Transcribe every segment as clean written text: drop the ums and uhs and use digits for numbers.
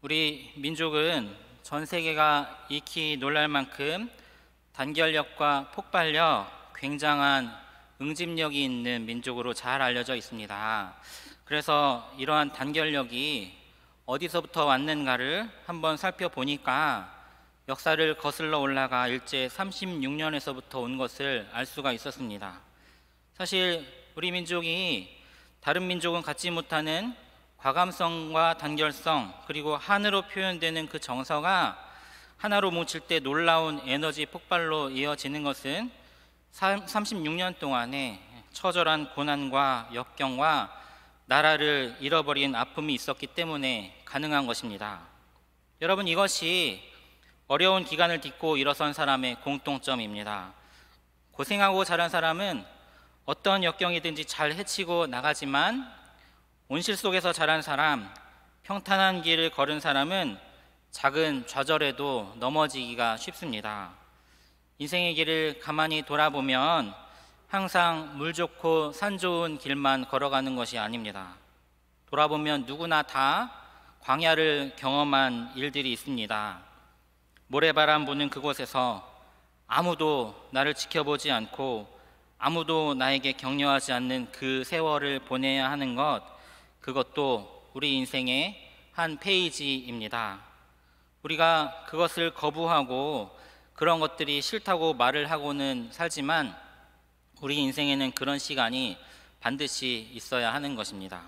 우리 민족은 전 세계가 익히 놀랄 만큼 단결력과 폭발력, 굉장한 응집력이 있는 민족으로 잘 알려져 있습니다. 그래서 이러한 단결력이 어디서부터 왔는가를 한번 살펴보니까 역사를 거슬러 올라가 일제 36년에서부터 온 것을 알 수가 있었습니다. 사실 우리 민족이 다른 민족은 갖지 못하는 과감성과 단결성, 그리고 한으로 표현되는 그 정서가 하나로 뭉칠 때 놀라운 에너지 폭발로 이어지는 것은 36년 동안의 처절한 고난과 역경과 나라를 잃어버린 아픔이 있었기 때문에 가능한 것입니다. 여러분, 이것이 어려운 기간을 딛고 일어선 사람의 공통점입니다. 고생하고 자란 사람은 어떤 역경이든지 잘 헤치고 나가지만 온실 속에서 자란 사람, 평탄한 길을 걸은 사람은 작은 좌절에도 넘어지기가 쉽습니다. 인생의 길을 가만히 돌아보면 항상 물 좋고 산 좋은 길만 걸어가는 것이 아닙니다. 돌아보면 누구나 다 광야를 경험한 일들이 있습니다. 모래바람 부는 그곳에서 아무도 나를 지켜보지 않고 아무도 나에게 격려하지 않는 그 세월을 보내야 하는 것, 그것도 우리 인생의 한 페이지입니다. 우리가 그것을 거부하고 그런 것들이 싫다고 말을 하고는 살지만 우리 인생에는 그런 시간이 반드시 있어야 하는 것입니다.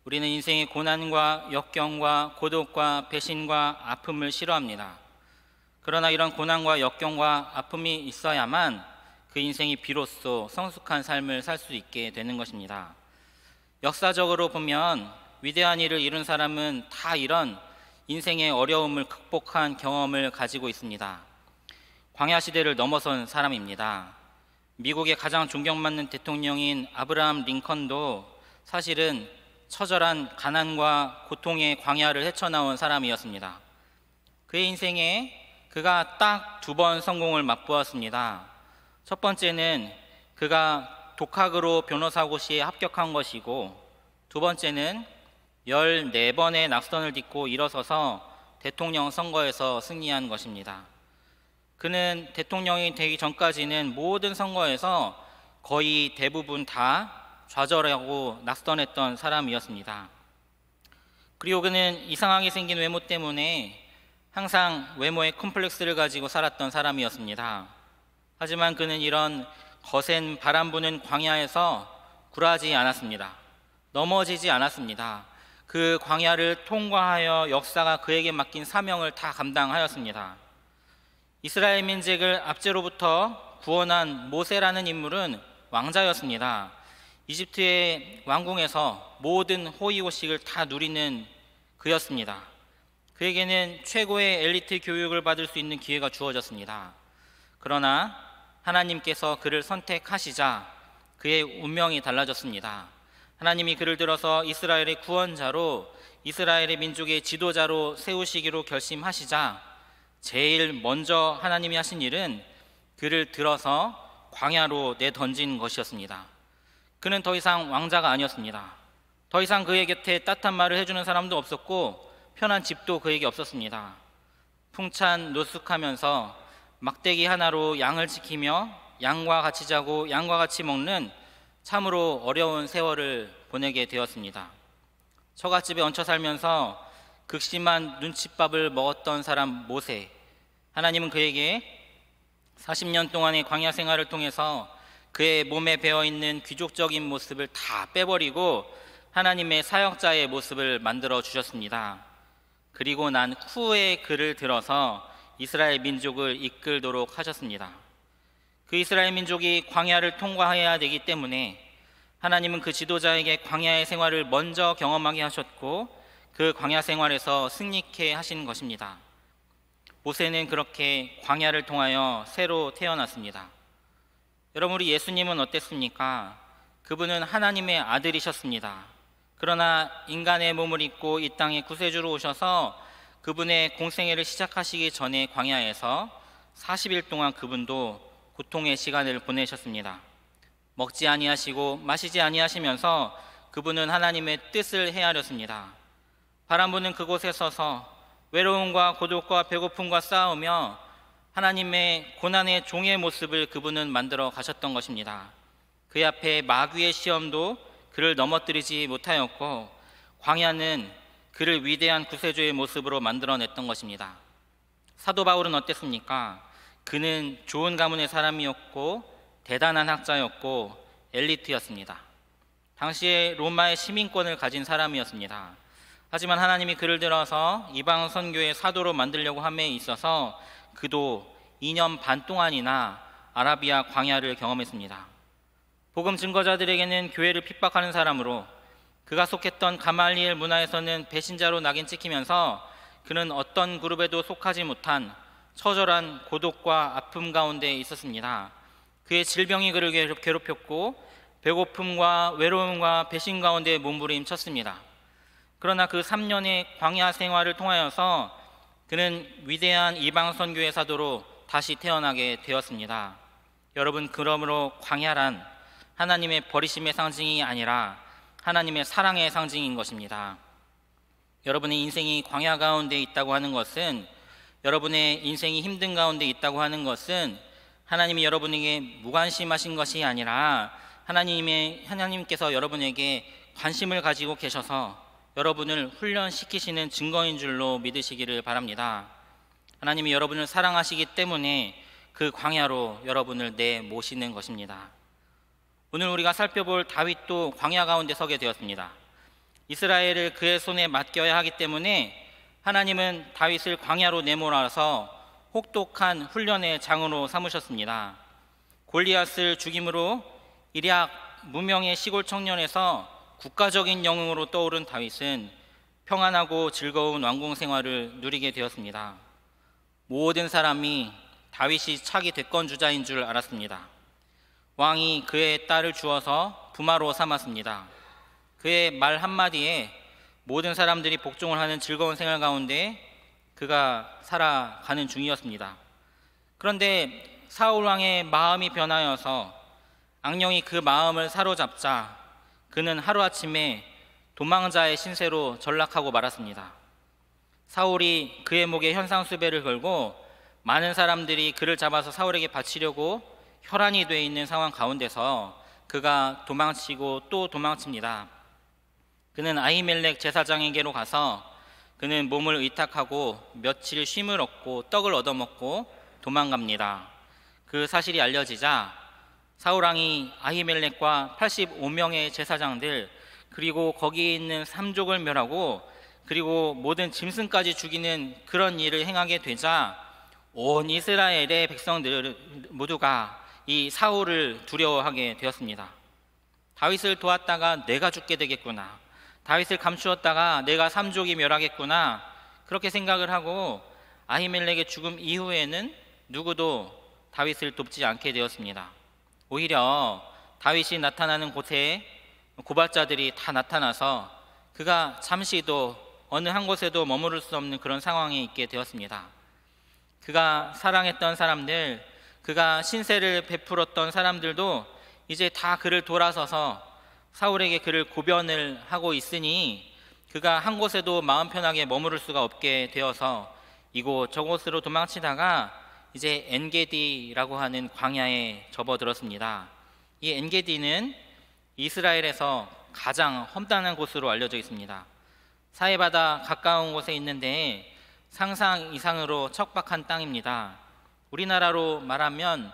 우리는 인생의 고난과 역경과 고독과 배신과 아픔을 싫어합니다. 그러나 이런 고난과 역경과 아픔이 있어야만 그 인생이 비로소 성숙한 삶을 살 수 있게 되는 것입니다. 역사적으로 보면 위대한 일을 이룬 사람은 다 이런 인생의 어려움을 극복한 경험을 가지고 있습니다. 광야 시대를 넘어선 사람입니다. 미국의 가장 존경받는 대통령인 아브라함 링컨도 사실은 처절한 가난과 고통의 광야를 헤쳐나온 사람이었습니다. 그의 인생에 그가 딱 2번 성공을 맛보았습니다. 첫 번째는 그가 독학으로 변호사고시에 합격한 것이고, 두 번째는 14번의 낙선을 딛고 일어서서 대통령 선거에서 승리한 것입니다. 그는 대통령이 되기 전까지는 모든 선거에서 거의 대부분 다 좌절하고 낙선했던 사람이었습니다. 그리고 그는 이상하게 생긴 외모 때문에 항상 외모에 컴플렉스를 가지고 살았던 사람이었습니다. 하지만 그는 이런 거센 바람 부는 광야에서 굴하지 않았습니다. 넘어지지 않았습니다. 그 광야를 통과하여 역사가 그에게 맡긴 사명을 다 감당하였습니다. 이스라엘 민족을 압제로부터 구원한 모세라는 인물은 왕자였습니다. 이집트의 왕궁에서 모든 호의호식을 다 누리는 그였습니다. 그에게는 최고의 엘리트 교육을 받을 수 있는 기회가 주어졌습니다. 그러나 하나님께서 그를 선택하시자 그의 운명이 달라졌습니다. 하나님이 그를 들어서 이스라엘의 구원자로, 이스라엘의 민족의 지도자로 세우시기로 결심하시자 제일 먼저 하나님이 하신 일은 그를 들어서 광야로 내던진 것이었습니다. 그는 더 이상 왕자가 아니었습니다. 더 이상 그의 곁에 따뜻한 말을 해주는 사람도 없었고 편한 집도 그에게 없었습니다. 풍찬 노숙하면서 막대기 하나로 양을 지키며 양과 같이 자고 양과 같이 먹는 참으로 어려운 세월을 보내게 되었습니다. 처갓집에 얹혀 살면서 극심한 눈칫밥을 먹었던 사람 모세, 하나님은 그에게 40년 동안의 광야 생활을 통해서 그의 몸에 배어있는 귀족적인 모습을 다 빼버리고 하나님의 사역자의 모습을 만들어 주셨습니다. 그리고 난 후에 그를 들어서 이스라엘 민족을 이끌도록 하셨습니다. 그 이스라엘 민족이 광야를 통과해야 되기 때문에 하나님은 그 지도자에게 광야의 생활을 먼저 경험하게 하셨고 그 광야 생활에서 승리케 하신 것입니다. 모세는 그렇게 광야를 통하여 새로 태어났습니다. 여러분, 우리 예수님은 어땠습니까? 그분은 하나님의 아들이셨습니다. 그러나 인간의 몸을 입고 이 땅에 구세주로 오셔서 그분의 공생애를 시작하시기 전에 광야에서 40일 동안 그분도 고통의 시간을 보내셨습니다. 먹지 아니하시고 마시지 아니하시면서 그분은 하나님의 뜻을 헤아렸습니다. 바람 부는 그곳에 서서 외로움과 고독과 배고픔과 싸우며 하나님의 고난의 종의 모습을 그분은 만들어 가셨던 것입니다. 그 앞에 마귀의 시험도 그를 넘어뜨리지 못하였고, 광야는 그를 위대한 구세주의 모습으로 만들어냈던 것입니다. 사도 바울은 어땠습니까? 그는 좋은 가문의 사람이었고 대단한 학자였고 엘리트였습니다. 당시에 로마의 시민권을 가진 사람이었습니다. 하지만 하나님이 그를 들어서 이방 선교의 사도로 만들려고 함에 있어서 그도 2년 반 동안이나 아라비아 광야를 경험했습니다. 복음 증거자들에게는 교회를 핍박하는 사람으로, 그가 속했던 가말리엘 문화에서는 배신자로 낙인 찍히면서 그는 어떤 그룹에도 속하지 못한 처절한 고독과 아픔 가운데 있었습니다. 그의 질병이 그를 괴롭혔고 배고픔과 외로움과 배신 가운데 몸부림쳤습니다. 그러나 그 3년의 광야 생활을 통하여서 그는 위대한 이방 선교의 사도로 다시 태어나게 되었습니다. 여러분, 그러므로 광야란 하나님의 버리심의 상징이 아니라 하나님의 사랑의 상징인 것입니다. 여러분의 인생이 광야 가운데 있다고 하는 것은, 여러분의 인생이 힘든 가운데 있다고 하는 것은 하나님이 여러분에게 무관심하신 것이 아니라 하나님께서 여러분에게 관심을 가지고 계셔서 여러분을 훈련시키시는 증거인 줄로 믿으시기를 바랍니다. 하나님이 여러분을 사랑하시기 때문에 그 광야로 여러분을 내모시는 것입니다. 오늘 우리가 살펴볼 다윗도 광야 가운데 서게 되었습니다. 이스라엘을 그의 손에 맡겨야 하기 때문에 하나님은 다윗을 광야로 내몰아서 혹독한 훈련의 장으로 삼으셨습니다. 골리앗을 죽임으로 일약 무명의 시골 청년에서 국가적인 영웅으로 떠오른 다윗은 평안하고 즐거운 왕궁 생활을 누리게 되었습니다. 모든 사람이 다윗이 차기 대권주자인 줄 알았습니다. 왕이 그의 딸을 주어서 부마로 삼았습니다. 그의 말 한마디에 모든 사람들이 복종을 하는 즐거운 생활 가운데 그가 살아가는 중이었습니다. 그런데 사울 왕의 마음이 변하여서 악령이 그 마음을 사로잡자 그는 하루아침에 도망자의 신세로 전락하고 말았습니다. 사울이 그의 목에 현상수배를 걸고 많은 사람들이 그를 잡아서 사울에게 바치려고 혈안이 되어 있는 상황 가운데서 그가 도망치고 또 도망칩니다. 그는 아히멜렉 제사장에게로 가서 그는 몸을 의탁하고 며칠 쉼을 얻고 떡을 얻어먹고 도망갑니다. 그 사실이 알려지자 사울왕이 아히멜렉과 85명의 제사장들 그리고 거기에 있는 삼족을 멸하고 그리고 모든 짐승까지 죽이는 그런 일을 행하게 되자 온 이스라엘의 백성들 모두가 이 사울을 두려워하게 되었습니다. 다윗을 도왔다가 내가 죽게 되겠구나, 다윗을 감추었다가 내가 삼족이 멸하겠구나, 그렇게 생각을 하고 아히멜렉의 죽음 이후에는 누구도 다윗을 돕지 않게 되었습니다. 오히려 다윗이 나타나는 곳에 고발자들이 다 나타나서 그가 잠시도 어느 한 곳에도 머무를 수 없는 그런 상황에 있게 되었습니다. 그가 사랑했던 사람들, 그가 신세를 베풀었던 사람들도 이제 다 그를 돌아서서 사울에게 그를 고변을 하고 있으니 그가 한 곳에도 마음 편하게 머무를 수가 없게 되어서 이곳 저곳으로 도망치다가 이제 엔게디라고 하는 광야에 접어들었습니다. 이 엔게디는 이스라엘에서 가장 험난한 곳으로 알려져 있습니다. 사해바다 가까운 곳에 있는데 상상 이상으로 척박한 땅입니다. 우리나라로 말하면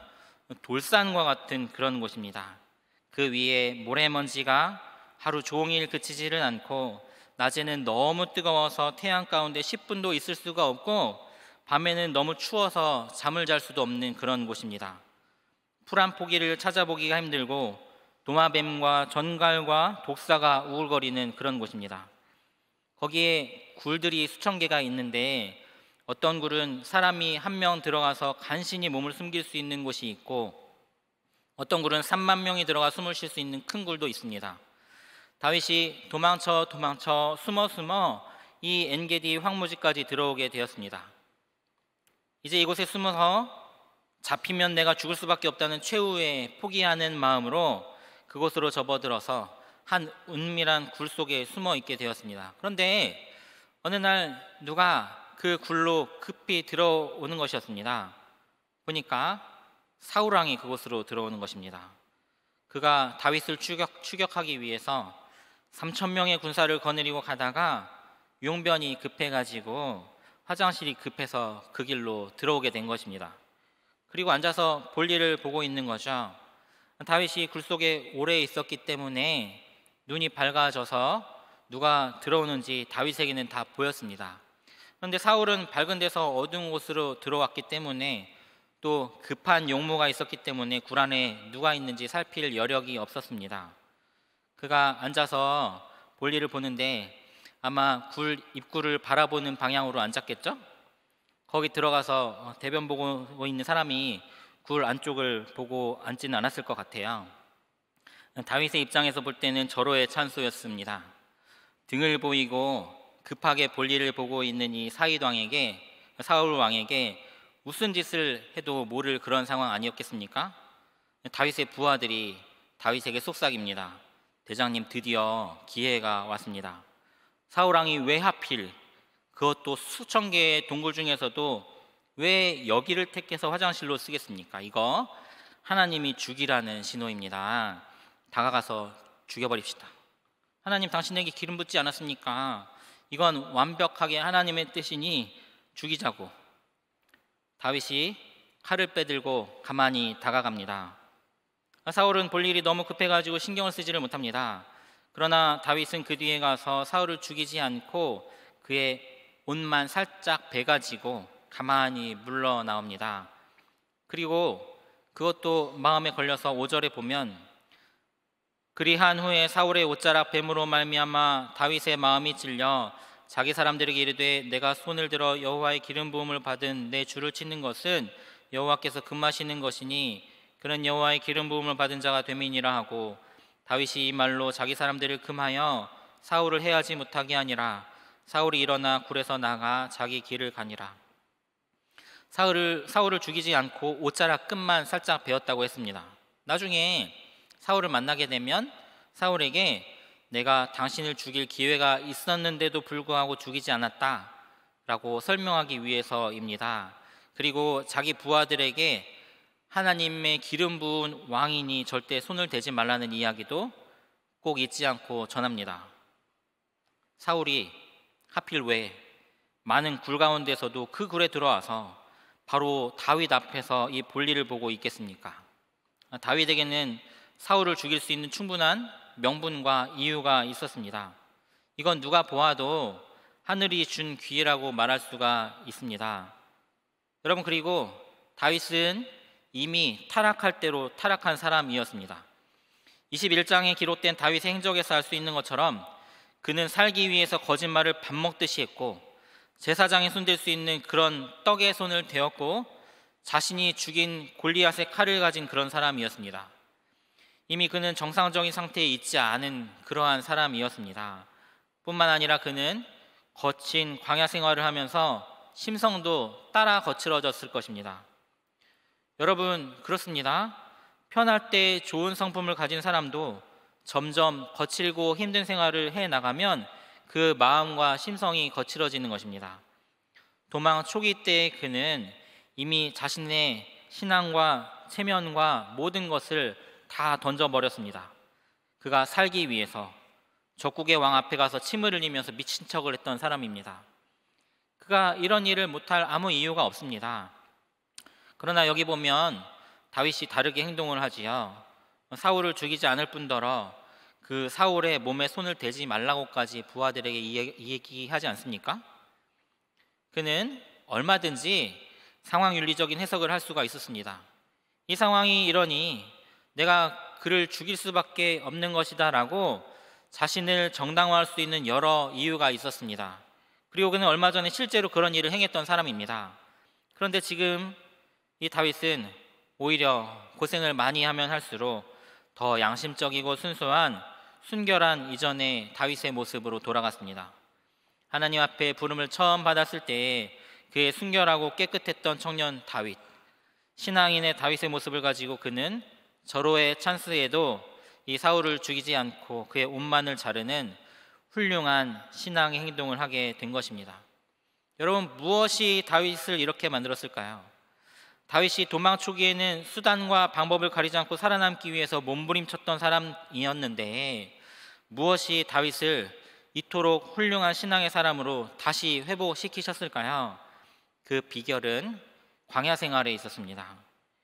돌산과 같은 그런 곳입니다. 그 위에 모래먼지가 하루 종일 그치지를 않고 낮에는 너무 뜨거워서 태양 가운데 10분도 있을 수가 없고 밤에는 너무 추워서 잠을 잘 수도 없는 그런 곳입니다. 풀 한 포기를 찾아보기가 힘들고 도마뱀과 전갈과 독사가 우글거리는 그런 곳입니다. 거기에 굴들이 수천 개가 있는데 어떤 굴은 사람이 한 명 들어가서 간신히 몸을 숨길 수 있는 곳이 있고 어떤 굴은 3만 명이 들어가 숨을 쉴 수 있는 큰 굴도 있습니다. 다윗이 도망쳐 숨어 이 엔게디 황무지까지 들어오게 되었습니다. 이제 이곳에 숨어서 잡히면 내가 죽을 수밖에 없다는 최후의 포기하는 마음으로 그곳으로 접어들어서 한 은밀한 굴 속에 숨어 있게 되었습니다. 그런데 어느 날 누가 그 굴로 급히 들어오는 것이었습니다. 보니까 사울 왕이 그곳으로 들어오는 것입니다. 그가 다윗을 추격하기 위해서 3,000명의 군사를 거느리고 가다가 용변이 급해가지고 화장실이 급해서 그 길로 들어오게 된 것입니다. 그리고 앉아서 볼일을 보고 있는 거죠. 다윗이 굴 속에 오래 있었기 때문에 눈이 밝아져서 누가 들어오는지 다윗에게는 다 보였습니다. 그런데 사울은 밝은 데서 어두운 곳으로 들어왔기 때문에 또 급한 용무가 있었기 때문에 굴 안에 누가 있는지 살필 여력이 없었습니다. 그가 앉아서 볼일을 보는데 아마 굴 입구를 바라보는 방향으로 앉았겠죠? 거기 들어가서 대변 보고 있는 사람이 굴 안쪽을 보고 앉지는 않았을 것 같아요. 다윗의 입장에서 볼 때는 절호의 찬스였습니다. 등을 보이고 급하게 볼일을 보고 있는 이 사울 왕에게 무슨 짓을 해도 모를 그런 상황 아니었겠습니까? 다윗의 부하들이 다윗에게 속삭입니다. 대장님, 드디어 기회가 왔습니다. 사울 왕이 왜 하필, 그것도 수천 개의 동굴 중에서도 왜 여기를 택해서 화장실로 쓰겠습니까? 이거 하나님이 죽이라는 신호입니다. 다가가서 죽여버립시다. 하나님, 당신에게 기름 붓지 않았습니까? 이건 완벽하게 하나님의 뜻이니 죽이자고. 다윗이 칼을 빼들고 가만히 다가갑니다. 사울은 볼 일이 너무 급해가지고 신경을 쓰지를 못합니다. 그러나 다윗은 그 뒤에 가서 사울을 죽이지 않고 그의 옷만 살짝 베가지고 가만히 물러나옵니다. 그리고 그것도 마음에 걸려서 5절에 보면, 그리한 후에 사울의 옷자락 뱀으로 말미암아 다윗의 마음이 찔려 자기 사람들에게 이르되 내가 손을 들어 여호와의 기름 부음을 받은 내 주를 치는 것은 여호와께서 금하시는 것이니 그는 여호와의 기름 부음을 받은 자가 됨이니라 하고, 다윗이 이 말로 자기 사람들을 금하여 사울을 해하지 못하게 하니라. 사울이 일어나 굴에서 나가 자기 길을 가니라. 사울을 죽이지 않고 옷자락 끝만 살짝 베었다고 했습니다. 나중에 사울을 만나게 되면 사울에게 내가 당신을 죽일 기회가 있었는데도 불구하고 죽이지 않았다 라고 설명하기 위해서입니다. 그리고 자기 부하들에게 하나님의 기름 부은 왕이니 절대 손을 대지 말라는 이야기도 꼭 잊지 않고 전합니다. 사울이 하필 왜 많은 굴 가운데서도 그 굴에 들어와서 바로 다윗 앞에서 이 볼일을 보고 있겠습니까? 다윗에게는 사울을 죽일 수 있는 충분한 명분과 이유가 있었습니다. 이건 누가 보아도 하늘이 준 기회라고 말할 수가 있습니다. 여러분, 그리고 다윗은 이미 타락할 대로 타락한 사람이었습니다. 21장에 기록된 다윗의 행적에서 알 수 있는 것처럼 그는 살기 위해서 거짓말을 밥 먹듯이 했고 제사장에 손댈 수 있는 그런 떡에 손을 대었고 자신이 죽인 골리앗의 칼을 가진 그런 사람이었습니다. 이미 그는 정상적인 상태에 있지 않은 그러한 사람이었습니다. 뿐만 아니라 그는 거친 광야 생활을 하면서 심성도 따라 거칠어졌을 것입니다. 여러분, 그렇습니다. 편할 때 좋은 성품을 가진 사람도 점점 거칠고 힘든 생활을 해나가면 그 마음과 심성이 거칠어지는 것입니다. 도망 초기 때 그는 이미 자신의 신앙과 체면과 모든 것을 다 던져버렸습니다. 그가 살기 위해서 적국의 왕 앞에 가서 침을 흘리면서 미친 척을 했던 사람입니다. 그가 이런 일을 못할 아무 이유가 없습니다. 그러나 여기 보면 다윗이 다르게 행동을 하지요. 사울을 죽이지 않을 뿐더러 그 사울의 몸에 손을 대지 말라고까지 부하들에게 얘기하지 않습니까? 그는 얼마든지 상황 윤리적인 해석을 할 수가 있었습니다. 이 상황이 이러니 내가 그를 죽일 수밖에 없는 것이다 라고 자신을 정당화할 수 있는 여러 이유가 있었습니다. 그리고 그는 얼마 전에 실제로 그런 일을 행했던 사람입니다. 그런데 지금 이 다윗은 오히려 고생을 많이 하면 할수록 더 양심적이고 순수한 순결한 이전의 다윗의 모습으로 돌아갔습니다. 하나님 앞에 부름을 처음 받았을 때에 그의 순결하고 깨끗했던 청년 다윗, 신앙인의 다윗의 모습을 가지고 그는 절호의 찬스에도 이 사울을 죽이지 않고 그의 옷만을 자르는 훌륭한 신앙의 행동을 하게 된 것입니다. 여러분, 무엇이 다윗을 이렇게 만들었을까요? 다윗이 도망 초기에는 수단과 방법을 가리지 않고 살아남기 위해서 몸부림쳤던 사람이었는데 무엇이 다윗을 이토록 훌륭한 신앙의 사람으로 다시 회복시키셨을까요? 그 비결은 광야 생활에 있었습니다.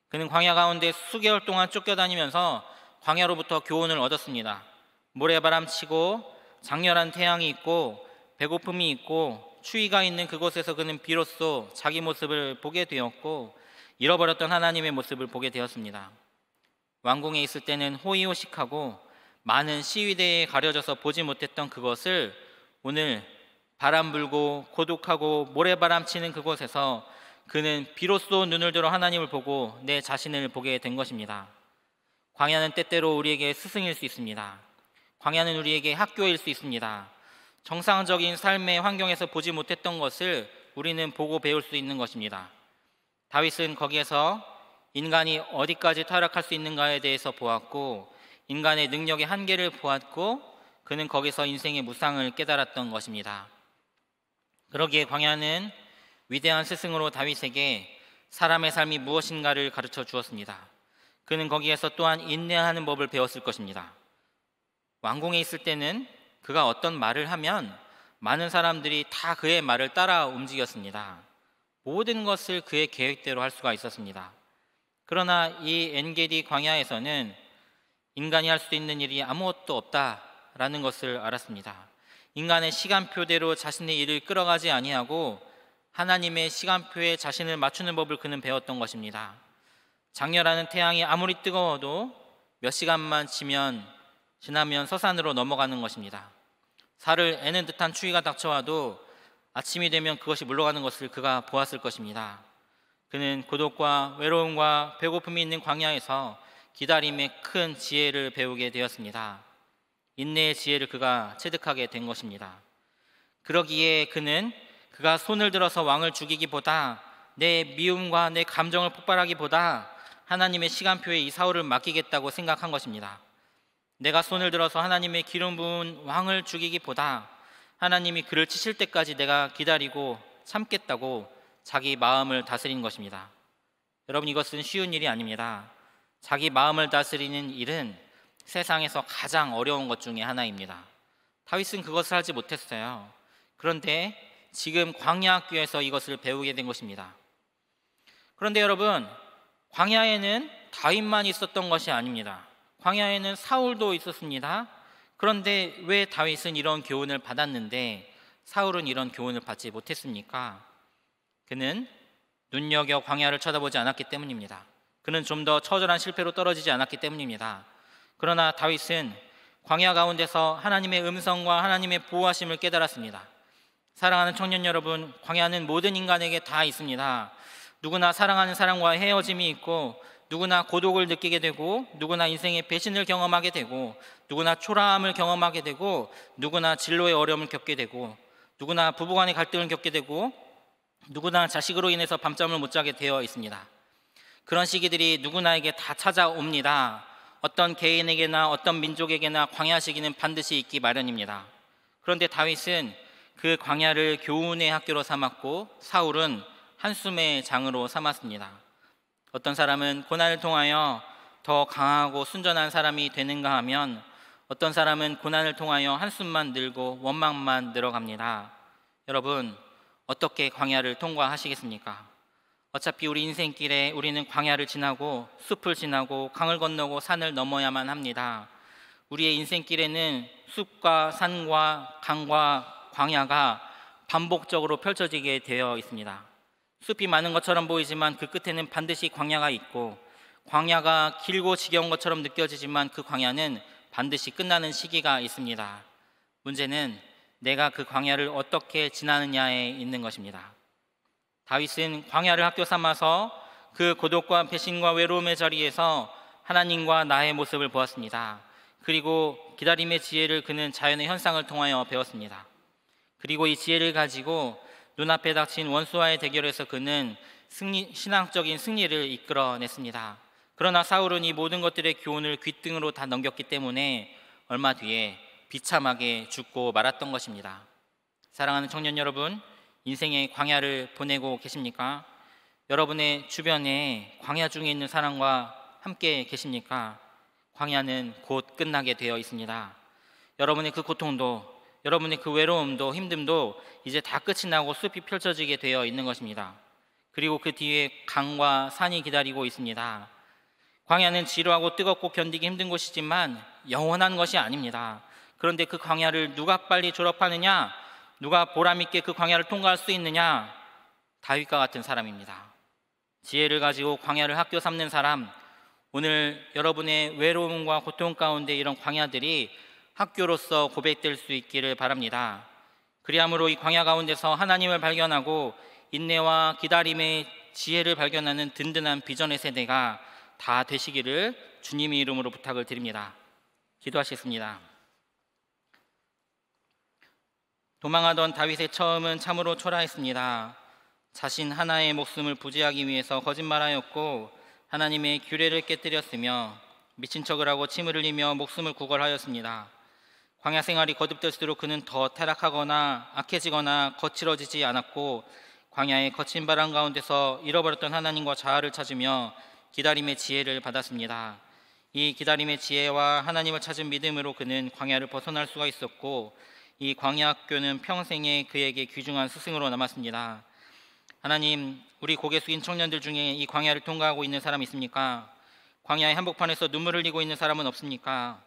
그는 광야 가운데 수개월 동안 쫓겨다니면서 광야로부터 교훈을 얻었습니다. 모래바람 치고 장렬한 태양이 있고 배고픔이 있고 추위가 있는 그곳에서 그는 비로소 자기 모습을 보게 되었고 잃어버렸던 하나님의 모습을 보게 되었습니다. 왕궁에 있을 때는 호의호식하고 많은 시위대에 가려져서 보지 못했던 그것을 오늘 바람 불고 고독하고 모래바람 치는 그곳에서 그는 비로소 눈을 들어 하나님을 보고 내 자신을 보게 된 것입니다. 광야는 때때로 우리에게 스승일 수 있습니다. 광야는 우리에게 학교일 수 있습니다. 정상적인 삶의 환경에서 보지 못했던 것을 우리는 보고 배울 수 있는 것입니다. 다윗은 거기에서 인간이 어디까지 타락할 수 있는가에 대해서 보았고 인간의 능력의 한계를 보았고 그는 거기서 인생의 무상을 깨달았던 것입니다. 그러기에 광야는 위대한 스승으로 다윗에게 사람의 삶이 무엇인가를 가르쳐 주었습니다. 그는 거기에서 또한 인내하는 법을 배웠을 것입니다. 왕궁에 있을 때는 그가 어떤 말을 하면 많은 사람들이 다 그의 말을 따라 움직였습니다. 모든 것을 그의 계획대로 할 수가 있었습니다. 그러나 이 엔게디 광야에서는 인간이 할 수 있는 일이 아무것도 없다라는 것을 알았습니다. 인간의 시간표대로 자신의 일을 끌어가지 아니하고 하나님의 시간표에 자신을 맞추는 법을 그는 배웠던 것입니다. 장렬하는 태양이 아무리 뜨거워도 몇 시간만 지나면 서산으로 넘어가는 것입니다. 살을 애는 듯한 추위가 닥쳐와도 아침이 되면 그것이 물러가는 것을 그가 보았을 것입니다. 그는 고독과 외로움과 배고픔이 있는 광야에서 기다림의 큰 지혜를 배우게 되었습니다. 인내의 지혜를 그가 체득하게 된 것입니다. 그러기에 그가 손을 들어서 왕을 죽이기보다 내 미움과 내 감정을 폭발하기보다 하나님의 시간표에 이 사울을 맡기겠다고 생각한 것입니다. 내가 손을 들어서 하나님의 기름 부은 왕을 죽이기보다 하나님이 그를 치실 때까지 내가 기다리고 참겠다고 자기 마음을 다스린 것입니다. 여러분, 이것은 쉬운 일이 아닙니다. 자기 마음을 다스리는 일은 세상에서 가장 어려운 것 중에 하나입니다. 다윗은 그것을 하지 못했어요. 그런데 지금 광야 학교에서 이것을 배우게 된 것입니다. 그런데 여러분, 광야에는 다윗만 있었던 것이 아닙니다. 광야에는 사울도 있었습니다. 그런데 왜 다윗은 이런 교훈을 받았는데 사울은 이런 교훈을 받지 못했습니까? 그는 눈여겨 광야를 쳐다보지 않았기 때문입니다. 그는 좀 더 처절한 실패로 떨어지지 않았기 때문입니다. 그러나 다윗은 광야 가운데서 하나님의 음성과 하나님의 보호하심을 깨달았습니다. 사랑하는 청년 여러분, 광야는 모든 인간에게 다 있습니다. 누구나 사랑하는 사람과 헤어짐이 있고 누구나 고독을 느끼게 되고 누구나 인생의 배신을 경험하게 되고 누구나 초라함을 경험하게 되고 누구나 진로의 어려움을 겪게 되고 누구나 부부간의 갈등을 겪게 되고 누구나 자식으로 인해서 밤잠을 못 자게 되어 있습니다. 그런 시기들이 누구나에게 다 찾아옵니다. 어떤 개인에게나 어떤 민족에게나 광야 시기는 반드시 있기 마련입니다. 그런데 다윗은 그 광야를 교훈의 학교로 삼았고 사울은 한숨의 장으로 삼았습니다. 어떤 사람은 고난을 통하여 더 강하고 순전한 사람이 되는가 하면 어떤 사람은 고난을 통하여 한숨만 늘고 원망만 늘어갑니다. 여러분, 어떻게 광야를 통과하시겠습니까? 어차피 우리 인생길에 우리는 광야를 지나고 숲을 지나고 강을 건너고 산을 넘어야만 합니다. 우리의 인생길에는 숲과 산과 강과 광야가 반복적으로 펼쳐지게 되어 있습니다. 숲이 많은 것처럼 보이지만 그 끝에는 반드시 광야가 있고 광야가 길고 지겨운 것처럼 느껴지지만 그 광야는 반드시 끝나는 시기가 있습니다. 문제는 내가 그 광야를 어떻게 지나느냐에 있는 것입니다. 다윗은 광야를 학교 삼아서 그 고독과 배신과 외로움의 자리에서 하나님과 나의 모습을 보았습니다. 그리고 기다림의 지혜를 그는 자연의 현상을 통하여 배웠습니다. 그리고 이 지혜를 가지고 눈앞에 닥친 원수와의 대결에서 그는 신앙적인 승리를 이끌어냈습니다. 그러나 사울은 이 모든 것들의 교훈을 귓등으로 다 넘겼기 때문에 얼마 뒤에 비참하게 죽고 말았던 것입니다. 사랑하는 청년 여러분, 인생의 광야를 보내고 계십니까? 여러분의 주변에 광야 중에 있는 사람과 함께 계십니까? 광야는 곧 끝나게 되어 있습니다. 여러분의 그 고통도, 여러분의 그 외로움도 힘듦도 이제 다 끝이 나고 숲이 펼쳐지게 되어 있는 것입니다. 그리고 그 뒤에 강과 산이 기다리고 있습니다. 광야는 지루하고 뜨겁고 견디기 힘든 곳이지만 영원한 것이 아닙니다. 그런데 그 광야를 누가 빨리 졸업하느냐, 누가 보람있게 그 광야를 통과할 수 있느냐? 다윗과 같은 사람입니다. 지혜를 가지고 광야를 학교 삼는 사람, 오늘 여러분의 외로움과 고통 가운데 이런 광야들이 학교로서 고백될 수 있기를 바랍니다. 그리함으로 이 광야 가운데서 하나님을 발견하고 인내와 기다림의 지혜를 발견하는 든든한 비전의 세대가 다 되시기를 주님의 이름으로 부탁을 드립니다. 기도하시겠습니다. 도망하던 다윗의 처음은 참으로 초라했습니다. 자신 하나의 목숨을 부지하기 위해서 거짓말하였고 하나님의 규례를 깨뜨렸으며 미친 척을 하고 침을 흘리며 목숨을 구걸하였습니다. 광야 생활이 거듭될수록 그는 더 타락하거나 악해지거나 거칠어지지 않았고 광야의 거친 바람 가운데서 잃어버렸던 하나님과 자아를 찾으며 기다림의 지혜를 받았습니다. 이 기다림의 지혜와 하나님을 찾은 믿음으로 그는 광야를 벗어날 수가 있었고 이 광야 학교는 평생에 그에게 귀중한 스승으로 남았습니다. 하나님, 우리 고개 숙인 청년들 중에 이 광야를 통과하고 있는 사람이 있습니까? 광야의 한복판에서 눈물을 흘리고 있는 사람은 없습니까?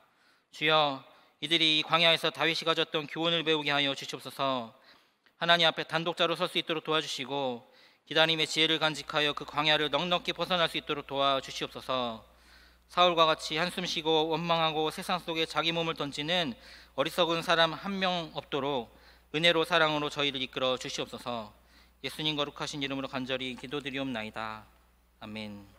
주여, 이들이 이 광야에서 다윗이 가졌던 교훈을 배우게 하여 주시옵소서. 하나님 앞에 단독자로 설 수 있도록 도와주시고 기다림의 지혜를 간직하여 그 광야를 넉넉히 벗어날 수 있도록 도와주시옵소서. 사울과 같이 한숨 쉬고 원망하고 세상 속에 자기 몸을 던지는 어리석은 사람 한 명 없도록 은혜로 사랑으로 저희를 이끌어 주시옵소서. 예수님 거룩하신 이름으로 간절히 기도드리옵나이다. 아멘.